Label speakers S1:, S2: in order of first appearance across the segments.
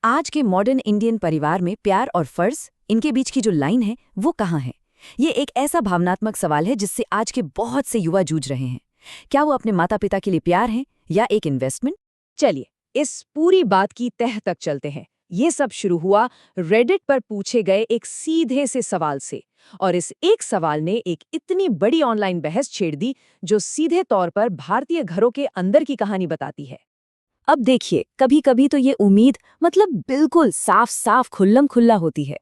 S1: आज के modern Indian परिवार में प्यार और फर्ज, इनके बीच की जो लाइन है वो कहाँ है? ये एक ऐसा भावनात्मक सवाल है जिससे आज के बहुत से युवा जूझ रहे हैं। क्या वो अपने माता पिता के लिए प्यार है या एक इन्वेस्टमेंट?
S2: चलिए इस पूरी बात की तह तक चलते हैं। ये सब शुरू हुआ रेडिट पर पूछे गए एक सीधे से सवाल से, और इस एक सवाल ने एक इतनी बड़ी ऑनलाइन बहस छेड़ दी जो सीधे तौर पर भारतीय घरों के अंदर की कहानी बताती है।
S1: अब देखिए, कभी कभी तो ये उम्मीद बिल्कुल साफ साफ खुल्लम खुल्ला होती है।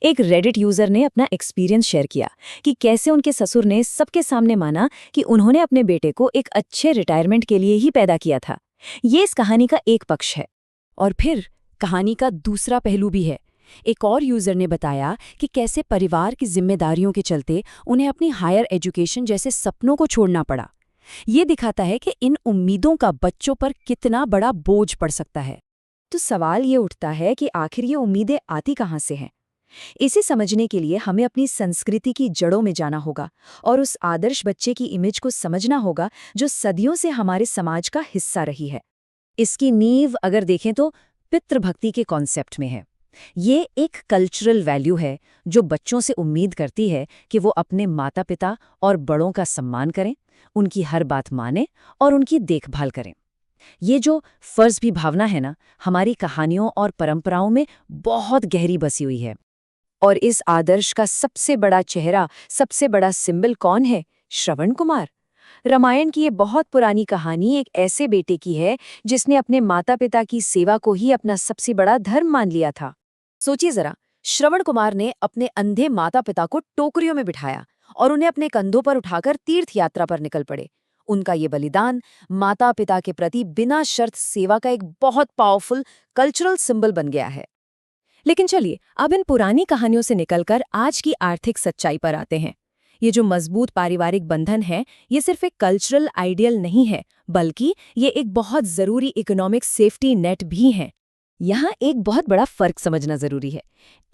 S1: एक रेडिट यूजर ने अपना एक्सपीरियंस शेयर किया कि कैसे उनके ससुर ने सबके सामने माना कि उन्होंने अपने बेटे को एक अच्छे रिटायरमेंट के लिए ही पैदा किया था। ये इस कहानी का एक पक्ष है। और फिर कहानी का दूसरा पहलू भी है। एक और यूजर ने बताया कि कैसे परिवार की जिम्मेदारियों के चलते उन्हें अपनी हायर एजुकेशन जैसे सपनों को छोड़ना पड़ा। ये दिखाता है कि इन उम्मीदों का बच्चों पर कितना बड़ा बोझ पड़ सकता है। तो सवाल ये उठता है कि आखिर ये उम्मीदें आती कहाँ से हैं? इसे समझने के लिए हमें अपनी संस्कृति की जड़ों में जाना होगा और उस आदर्श बच्चे की इमेज को समझना होगा जो सदियों से हमारे समाज का हिस्सा रही है। इसकी नींव अगर देखें तो पितृभक्ति के कॉन्सेप्ट में है। ये एक कल्चरल वैल्यू है जो बच्चों से उम्मीद करती है कि वो अपने माता पिता और बड़ों का सम्मान करें, उनकी हर बात माने और उनकी देखभाल करें। ये जो फर्ज भी भावना है ना, हमारी कहानियों और परंपराओं में बहुत गहरी बसी हुई है। और इस आदर्श का सबसे बड़ा चेहरा, सबसे बड़ा सिंबल कौन है? श्रवण कुमार। रामायण की ये बहुत पुरानी कहानी एक ऐसे बेटे की है जिसने अपने माता पिता की सेवा को ही अपना सबसे बड़ा धर्म मान लिया था। सोचिए जरा, श्रवण कुमार ने अपने अंधे माता पिता को टोकरियों में बिठाया और उन्हें अपने कंधों पर उठाकर तीर्थ यात्रा पर निकल पड़े। उनका ये बलिदान माता पिता के प्रति बिना शर्त सेवा का एक बहुत पावरफुल कल्चरल सिंबल बन गया है। लेकिन चलिए अब इन पुरानी कहानियों से निकलकर आज की आर्थिक सच्चाई पर आते हैं। ये जो मजबूत पारिवारिक बंधन है, ये सिर्फ एक कल्चरल आइडियल नहीं है, बल्कि ये एक बहुत जरूरी इकोनॉमिक सेफ्टी नेट भी है। यहाँ एक बहुत बड़ा फर्क समझना जरूरी है।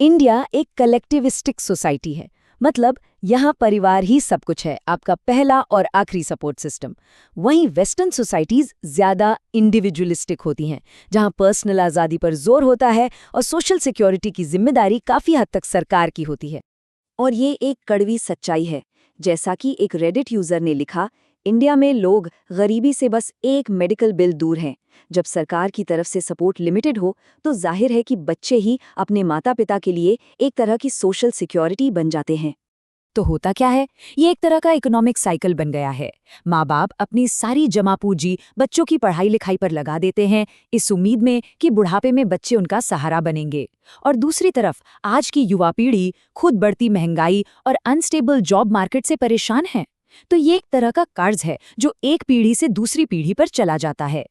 S1: इंडिया एक कलेक्टिविस्टिक सोसाइटी है, मतलब यहाँ परिवार ही सब कुछ है, आपका पहला और आखिरी सपोर्ट सिस्टम। वहीं वेस्टर्न सोसाइटीज ज्यादा इंडिविजुअलिस्टिक होती हैं, जहाँ पर्सनल आज़ादी पर जोर होता है और सोशल सिक्योरिटी की जिम्मेदारी काफी हद तक सरकार की होती है। और ये एक कड़वी सच्चाई है। जैसा कि एक रेडिट यूजर ने लिखा, इंडिया में लोग गरीबी से बस एक मेडिकल बिल दूर हैं। जब सरकार की तरफ से सपोर्ट लिमिटेड हो तो जाहिर है कि बच्चे ही अपने माता पिता के लिए एक तरह की सोशल सिक्योरिटी बन जाते हैं। तो होता क्या है? ये एक तरह का इकोनॉमिक साइकिल बन गया है। माँ बाप अपनी सारी जमा पूंजी बच्चों की पढ़ाई लिखाई पर लगा देते हैं, इस उम्मीद में कि बुढ़ापे में बच्चे उनका सहारा बनेंगे। और दूसरी तरफ आज की युवा पीढ़ी खुद बढ़ती महंगाई और अनस्टेबल जॉब मार्केट से परेशान है। तो ये एक तरह का कर्ज है जो एक पीढ़ी से दूसरी पीढ़ी पर चला जाता है।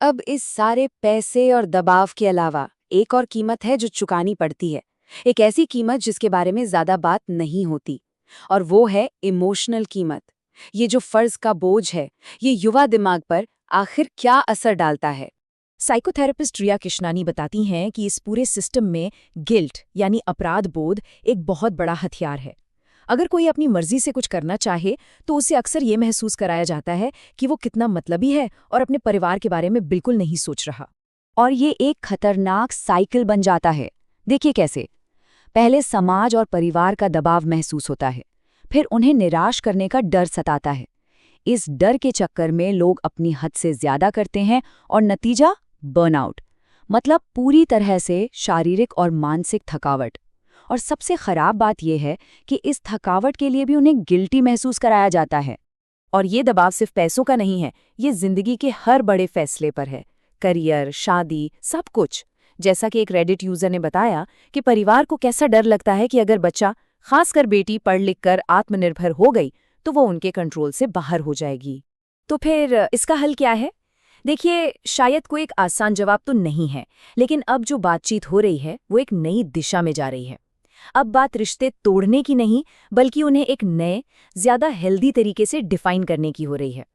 S1: अब इस सारे पैसे और दबाव के अलावा एक और कीमत है जो चुकानी पड़ती है, एक ऐसी कीमत जिसके बारे में ज्यादा बात नहीं होती, और वो है इमोशनल कीमत। ये जो फर्ज का बोझ है, ये युवा दिमाग पर आखिर क्या असर डालता है? साइकोथेरेपिस्ट रिया किशनानी बताती हैं कि इस पूरे सिस्टम में गिल्ट यानी अपराध बोध एक बहुत बड़ा हथियार है। अगर कोई अपनी मर्जी से कुछ करना चाहे तो उसे अक्सर ये महसूस कराया जाता है कि वो कितना मतलबी है और अपने परिवार के बारे में बिल्कुल नहीं सोच रहा। और ये एक खतरनाक साइकिल बन जाता है। देखिए कैसे। पहले समाज और परिवार का दबाव महसूस होता है, फिर उन्हें निराश करने का डर सताता है। इस डर के चक्कर में लोग अपनी हद से ज्यादा करते हैं और नतीजा बर्नआउट, मतलब पूरी तरह से शारीरिक और मानसिक थकावट। और सबसे खराब बात यह है कि इस थकावट के लिए भी उन्हें गिल्टी महसूस कराया जाता है। और ये दबाव सिर्फ पैसों का नहीं है, ये जिंदगी के हर बड़े फैसले पर है। करियर, शादी, सब कुछ। जैसा कि एक रेडिट यूजर ने बताया कि परिवार को कैसा डर लगता है कि अगर बच्चा, खासकर बेटी, पढ़ लिख कर आत्मनिर्भर हो गई तो वो उनके कंट्रोल से बाहर हो जाएगी। तो फिर इसका हल क्या है? देखिए, शायद कोई एक आसान जवाब तो नहीं है, लेकिन अब जो बातचीत हो रही है वो एक नई दिशा में जा रही है। अब बात रिश्ते तोड़ने की नहीं, बल्कि उन्हें एक नए, ज्यादा हेल्दी तरीके से डिफाइन करने की हो रही है।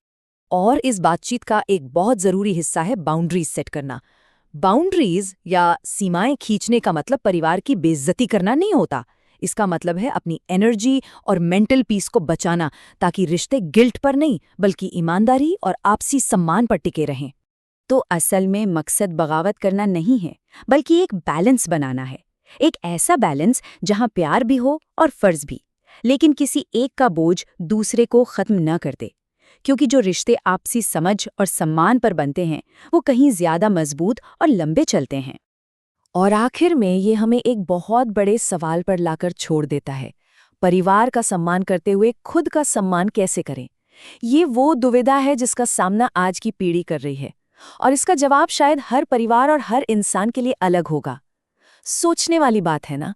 S1: और इस बातचीत का एक बहुत जरूरी हिस्सा है बाउंड्रीज सेट करना। बाउंड्रीज या सीमाएं खींचने का मतलब परिवार की बेइज्जती करना नहीं होता। इसका मतलब है अपनी एनर्जी और मेंटल पीस को बचाना, ताकि रिश्ते गिल्ट पर नहीं बल्कि ईमानदारी और आपसी सम्मान पर टिके रहें। तो असल में मकसद बगावत करना नहीं है, बल्कि एक बैलेंस बनाना है। एक ऐसा बैलेंस जहां प्यार भी हो और फर्ज भी, लेकिन किसी एक का बोझ दूसरे को खत्म न कर दे। क्योंकि जो रिश्ते आपसी समझ और सम्मान पर बनते हैं, वो कहीं ज्यादा मजबूत और लंबे चलते हैं।
S2: और आखिर में ये हमें एक बहुत बड़े सवाल पर लाकर छोड़ देता है। परिवार का सम्मान करते हुए खुद का सम्मान कैसे करें? ये वो दुविधा है जिसका सामना आज की पीढ़ी कर रही है। और इसका जवाब शायद हर परिवार और हर इंसान के लिए अलग होगा। सोचने वाली बात है ना?